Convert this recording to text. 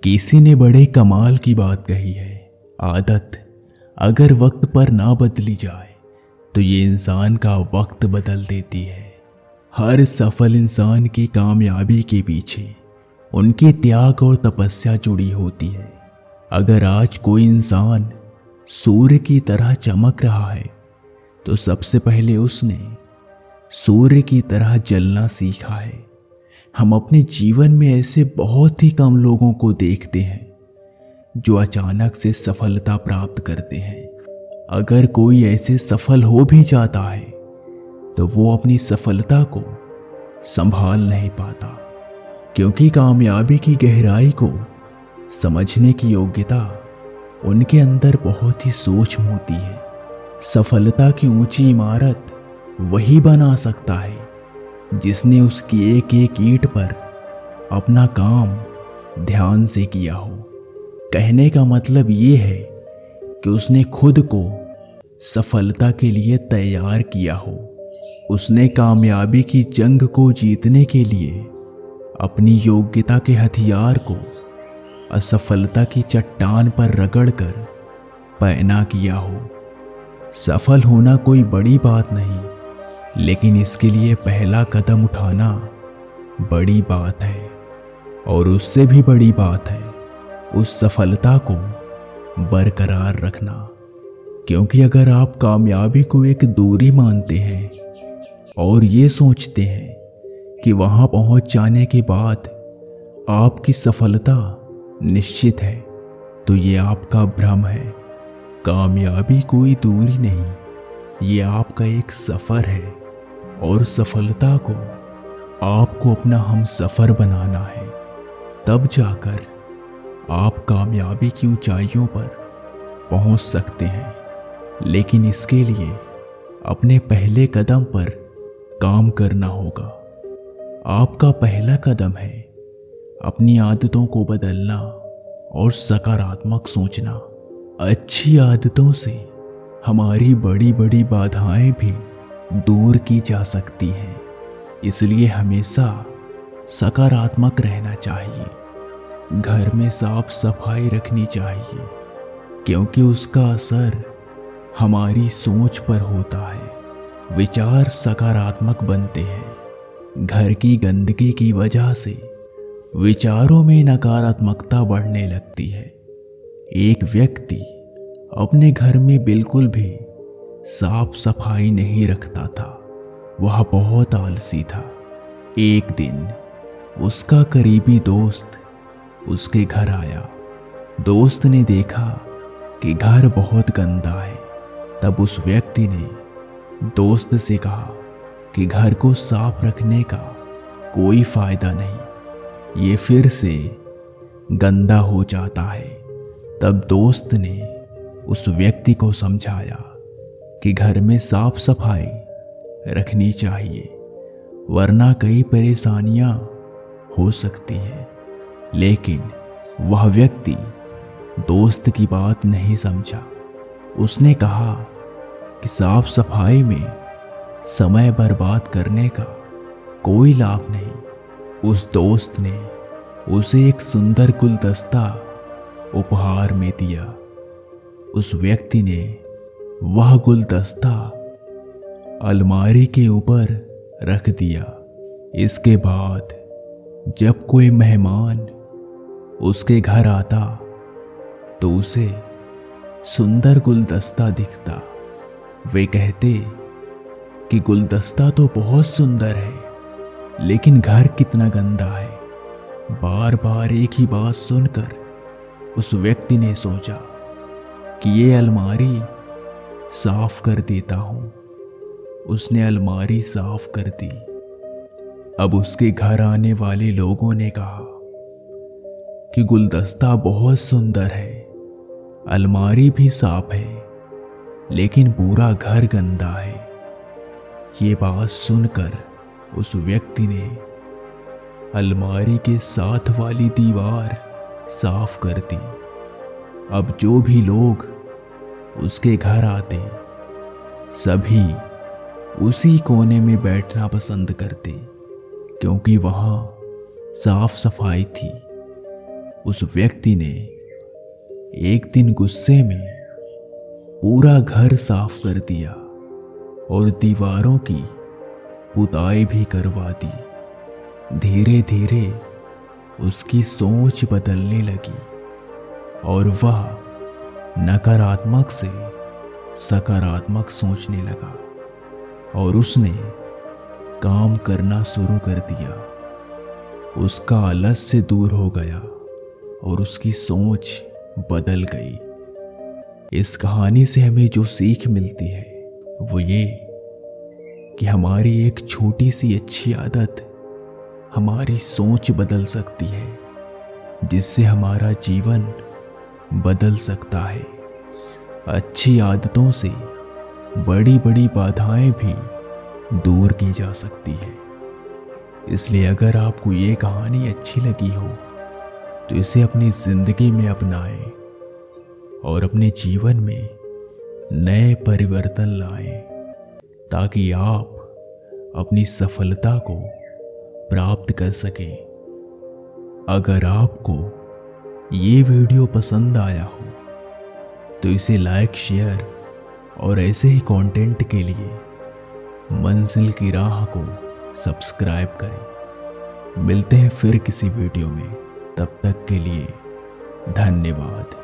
किसी ने बड़े कमाल की बात कही है। आदत अगर वक्त पर ना बदली जाए तो ये इंसान का वक्त बदल देती है। हर सफल इंसान की कामयाबी के पीछे उनके त्याग और तपस्या जुड़ी होती है। अगर आज कोई इंसान सूर्य की तरह चमक रहा है तो सबसे पहले उसने सूर्य की तरह जलना सीखा है। हम अपने जीवन में ऐसे बहुत ही कम लोगों को देखते हैं जो अचानक से सफलता प्राप्त करते हैं। अगर कोई ऐसे सफल हो भी जाता है तो वो अपनी सफलता को संभाल नहीं पाता, क्योंकि कामयाबी की गहराई को समझने की योग्यता उनके अंदर बहुत ही सूक्ष्म होती है। सफलता की ऊंची इमारत वही बना सकता है जिसने उसकी एक एक ईंट पर अपना काम ध्यान से किया हो। कहने का मतलब ये है कि उसने खुद को सफलता के लिए तैयार किया हो। उसने कामयाबी की जंग को जीतने के लिए अपनी योग्यता के हथियार को असफलता की चट्टान पर रगड़कर पहना किया हो। सफल होना कोई बड़ी बात नहीं, लेकिन इसके लिए पहला कदम उठाना बड़ी बात है। और उससे भी बड़ी बात है उस सफलता को बरकरार रखना। क्योंकि अगर आप कामयाबी को एक दूरी मानते हैं और ये सोचते हैं कि वहां पहुंच जाने के बाद आपकी सफलता निश्चित है, तो ये आपका भ्रम है। कामयाबी कोई दूरी नहीं, ये आपका एक सफर है और सफलता को आपको अपना हम सफर बनाना है। तब जाकर आप कामयाबी की ऊंचाइयों पर पहुंच सकते हैं। लेकिन इसके लिए अपने पहले कदम पर काम करना होगा। आपका पहला कदम है अपनी आदतों को बदलना और सकारात्मक सोचना। अच्छी आदतों से हमारी बड़ी बड़ी बाधाएं भी दूर की जा सकती हैं। इसलिए हमेशा सकारात्मक रहना चाहिए। घर में साफ सफाई रखनी चाहिए, क्योंकि उसका असर हमारी सोच पर होता है। विचार सकारात्मक बनते हैं। घर की गंदगी की वजह से विचारों में नकारात्मकता बढ़ने लगती है। एक व्यक्ति अपने घर में बिल्कुल भी साफ सफाई नहीं रखता था। वह बहुत आलसी था। एक दिन उसका करीबी दोस्त उसके घर आया। दोस्त ने देखा कि घर बहुत गंदा है। तब उस व्यक्ति ने दोस्त से कहा कि घर को साफ रखने का कोई फायदा नहीं, ये फिर से गंदा हो जाता है। तब दोस्त ने उस व्यक्ति को समझाया कि घर में साफ सफाई रखनी चाहिए, वरना कई परेशानियां हो सकती हैं। लेकिन वह व्यक्ति दोस्त की बात नहीं समझा। उसने कहा कि साफ सफाई में समय बर्बाद करने का कोई लाभ नहीं। उस दोस्त ने उसे एक सुंदर गुलदस्ता उपहार में दिया। उस व्यक्ति ने वह गुलदस्ता अलमारी के ऊपर रख दिया। इसके बाद जब कोई मेहमान उसके घर आता तो उसे सुंदर गुलदस्ता दिखता। वे कहते कि गुलदस्ता तो बहुत सुंदर है, लेकिन घर कितना गंदा है। बार बार एक ही बात सुनकर उस व्यक्ति ने सोचा कि ये अलमारी साफ कर देता हूं। उसने अलमारी साफ कर दी। अब उसके घर आने वाले लोगों ने कहा कि गुलदस्ता बहुत सुंदर है, अलमारी भी साफ है, लेकिन पूरा घर गंदा है। ये बात सुनकर उस व्यक्ति ने अलमारी के साथ वाली दीवार साफ कर दी। अब जो भी लोग उसके घर आते सभी उसी कोने में बैठना पसंद करते, क्योंकि वहां साफ सफाई थी। उस व्यक्ति ने एक दिन गुस्से में पूरा घर साफ कर दिया और दीवारों की पुताई भी करवा दी। धीरे धीरे उसकी सोच बदलने लगी और वह नकारात्मक से सकारात्मक सोचने लगा और उसने काम करना शुरू कर दिया। उसका आलस्य दूर हो गया और उसकी सोच बदल गई। इस कहानी से हमें जो सीख मिलती है वो ये कि हमारी एक छोटी सी अच्छी आदत हमारी सोच बदल सकती है, जिससे हमारा जीवन बदल सकता है। अच्छी आदतों से बड़ी बड़ी बाधाएं भी दूर की जा सकती है। इसलिए अगर आपको ये कहानी अच्छी लगी हो तो इसे अपनी जिंदगी में अपनाएं और अपने जीवन में नए परिवर्तन लाएं, ताकि आप अपनी सफलता को प्राप्त कर सकें। अगर आपको ये वीडियो पसंद आया हो तो इसे लाइक, शेयर और ऐसे ही कंटेंट के लिए मंजिल की राह को सब्सक्राइब करें। मिलते हैं फिर किसी वीडियो में, तब तक के लिए धन्यवाद।